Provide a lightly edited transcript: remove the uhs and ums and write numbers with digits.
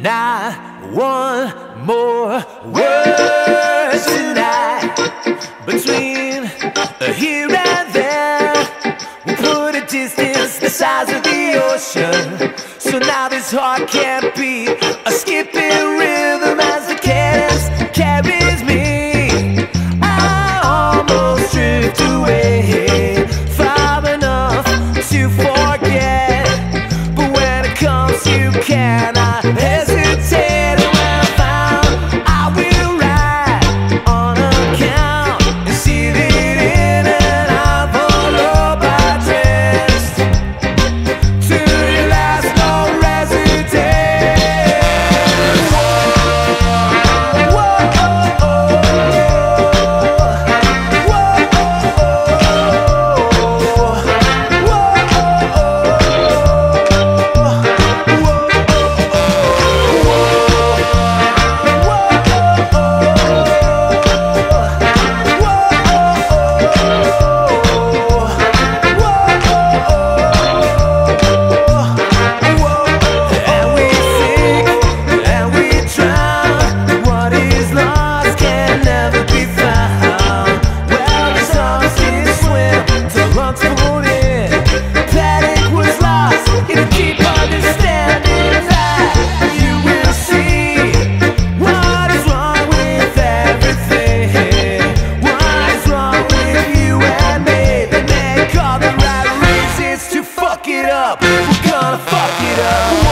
Not one more word tonight. Between here and there, we'll put a distance the size of the ocean. So now this heart can't beat a skipping rhythm as the cadence carries me. I almost drift away, far enough to forget, but when it comes you cannot hesitate. And when I found, I will write on a count and seal it in an envelope addressed to your last known residence. Whoa, whoa, we're gonna fuck it up.